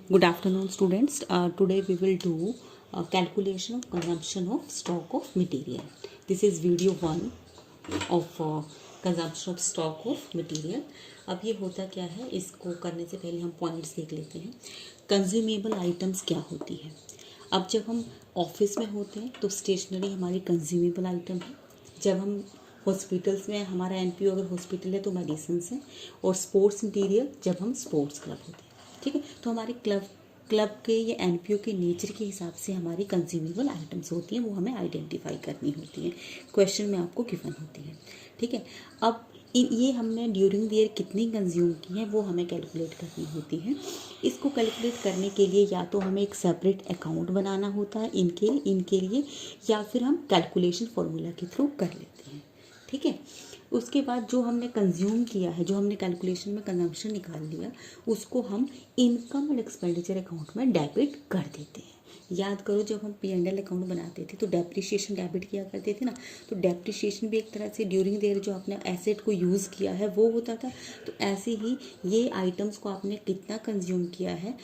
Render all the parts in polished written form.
Good afternoon, students. Today we will do calculation of consumption of stock of material. This is video 1 of consumption of stock of material. अब ये होता क्या है, इसको करने से पहले हम पॉइंट्स देख लेते हैं. कंज्यूमेबल आइटम्स क्या होती है. अब जब हम ऑफिस में होते हैं तो स्टेशनरी हमारी कंज्यूमेबल आइटम है. जब हम हॉस्पिटल्स में, हमारा एनपीओ अगर हॉस्पिटल है तो मेडिसिन है. और स्पोर्ट्स मटेरियल जब हम स्पोर्ट्स क्लब होते हैं. ठीक है, तो हमारे क्लब के या एनपीओ के नेचर के हिसाब से हमारी कंज्यूमेबल आइटम्स होती हैं, वो हमें आइडेंटिफाई करनी होती है. क्वेश्चन में आपको गिवन होती है. ठीक है, अब ये हमने ड्यूरिंग द ईयर कितनी कंज्यूम की है वो हमें कैलकुलेट करनी होती है. इसको कैलकुलेट करने के लिए या तो हमें एक सेपरेट अकाउंट बनाना होता है इनके लिए या फिर हम कैलकुलेशन फॉर्मूला के थ्रू कर लेते हैं. ठीक है, उसके बाद जो हमने कंज्यूम किया है, जो हमने कैलकुलेशन में कंजम्पशन निकाल लिया, उसको हम इनकम और एक्सपेंडिचर अकाउंट में डेबिट कर देते हैं. याद करो, जब हम P&L अकाउंट बनाते थे तो डेप्रिसिएशन डेबिट किया करते थे ना, तो डेप्रिसिएशन भी एक तरह से ड्यूरिंग द ईयर जो आपने एसेट को यूज़ किया है वो होता था. तो ऐसे ही ये आइटम्स को आपने कितना कंज्यूम किया है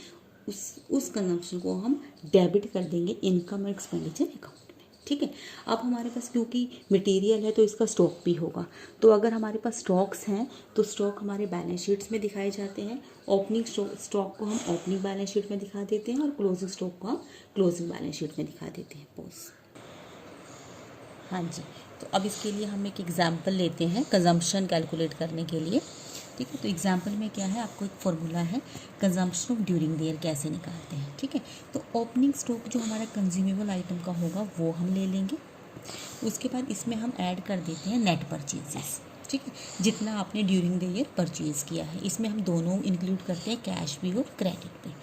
उस कंजम्पशन को हम डेबिट कर देंगे इनकम और एक्सपेंडिचर अकाउंट. ठीक है, अब हमारे पास क्योंकि मटेरियल है तो इसका स्टॉक भी होगा. तो अगर हमारे पास स्टॉक्स हैं तो स्टॉक हमारे बैलेंस शीट्स में दिखाए जाते हैं. ओपनिंग स्टॉक को हम ओपनिंग बैलेंस शीट में दिखा देते हैं और क्लोजिंग स्टॉक को हम क्लोजिंग बैलेंस शीट में दिखा देते हैं. हाँ जी, तो अब इसके लिए हम एक एग्जाम्पल लेते हैं कंजम्पशन कैलकुलेट करने के लिए. ठीक है, तो एग्जाम्पल में क्या है, आपको एक फॉर्मूला है consumption of during the year कैसे निकालते हैं. ठीक है, तो ओपनिंग स्टॉक जो हमारा कंज्यूमेबल आइटम का होगा वो हम ले लेंगे. उसके बाद इसमें हम ऐड कर देते हैं नेट परचेजेस. ठीक है, जितना आपने ड्यूरिंग द ईयर परचेज़ किया है, इसमें हम दोनों इंक्लूड करते हैं, कैश भी और क्रेडिट भी.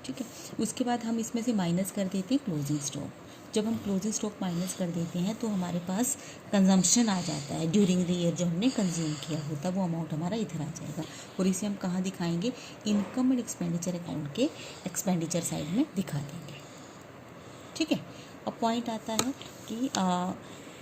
ठीक है, उसके बाद हम इसमें से माइनस कर देते हैं क्लोजिंग स्टॉक. जब हम क्लोजिंग स्टॉक माइनस कर देते हैं तो हमारे पास कंजम्पशन आ जाता है. ड्यूरिंग द ईयर जो हमने कंज्यूम किया होता है वो अमाउंट हमारा इधर आ जाएगा. और इसे हम कहाँ दिखाएंगे, इनकम एंड एक्सपेंडिचर अकाउंट के एक्सपेंडिचर साइड में दिखा देंगे. ठीक है, अब पॉइंट आता है कि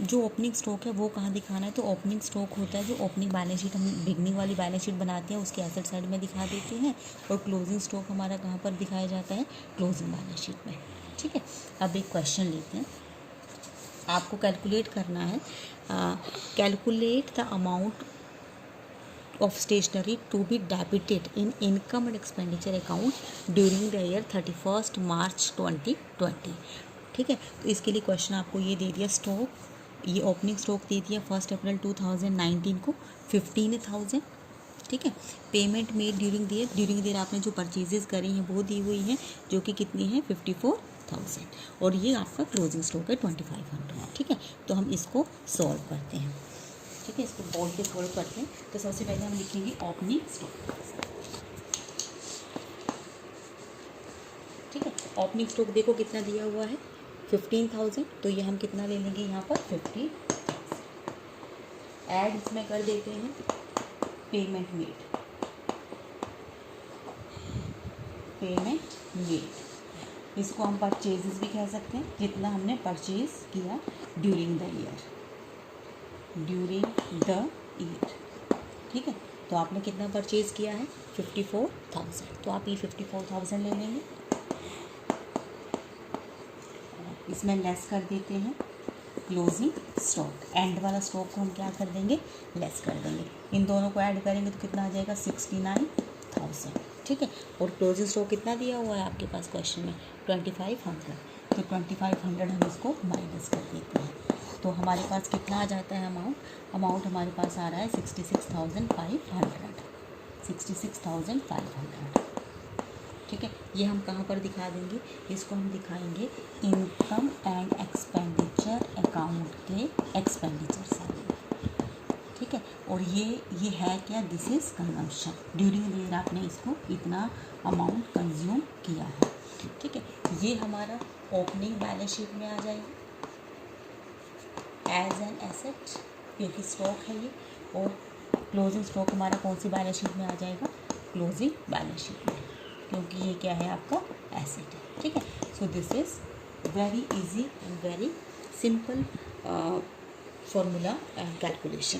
जो ओपनिंग स्टॉक है वो कहाँ दिखाना है. तो ओपनिंग स्टॉक होता है जो ओपनिंग बैलेंस शीट हम बिगनिंग वाली बैलेंस शीट बनाते हैं उसके एसेट साइड में दिखा देते हैं. और क्लोजिंग स्टॉक हमारा कहाँ पर दिखाया जाता है, क्लोजिंग बैलेंस शीट में. ठीक है, अब एक क्वेश्चन लेते हैं. आपको कैलकुलेट करना है, calculate the amount of stationery to be debited in income and expenditure account during the year 31st March 2020. ठीक है, तो इसके लिए क्वेश्चन आपको ये दे दिया, स्टॉक, ये ओपनिंग स्टॉक दे दिया 1 अप्रैल 2019 को 15,000. ठीक है, payment made during the year आपने जो परचेजेस करी हैं वो दी हुई हैं जो कि कितनी है 54,000. और ये आपका क्लोजिंग स्टॉक है 2500. ठीक है, तो हम इसको सॉल्व करते हैं. ठीक है, इसको बोल के सॉल्व करते हैं. तो सबसे पहले हम लिखेंगे ओपनिंग स्टॉक. ठीक है, ओपनिंग स्टॉक देखो कितना दिया हुआ है 15,000. तो ये हम कितना ले लेंगे यहाँ पर 50. ऐड इसमें कर देते हैं पेमेंट मेड. इसको हम परचेजेस भी कह सकते हैं, जितना हमने परचेज किया ड्यूरिंग द ईयर. ठीक है, तो आपने कितना परचेज किया है 54,000. तो आप ये 54,000 ले लेंगे. इसमें लेस कर देते हैं क्लोजिंग स्टॉक. एंड वाला स्टॉक को हम क्या कर देंगे, लेस कर देंगे. इन दोनों को ऐड करेंगे तो कितना आ जाएगा 69,000. ठीक है, और क्लोजिंग स्टॉक कितना दिया हुआ है आपके पास क्वेश्चन में 2500. तो 2500 हम इसको माइनस कर देते हैं. तो हमारे पास कितना आ जाता है अमाउंट हमारे पास आ रहा है 66,500. ठीक है, ये हम कहाँ पर दिखा देंगे, इसको हम दिखाएंगे इनकम एंड एक्सपेंडिचर अकाउंट के एक्सपेंडिचर साइड. ठीक है, और ये है क्या, this is consumption. During the year आपने इसको इतना अमाउंट कंज्यूम किया है. ठीक है, ये हमारा ओपनिंग बैलेंस शीट में आ जाएगा एज एन एसेट क्योंकि स्टॉक है ये. और क्लोजिंग स्टॉक हमारा कौन सी बैलेंस शीट में आ जाएगा, क्लोजिंग बैलेंस शीट में, क्योंकि ये क्या है आपका एसेट है. ठीक है, so this is very easy and very simple formula calculation.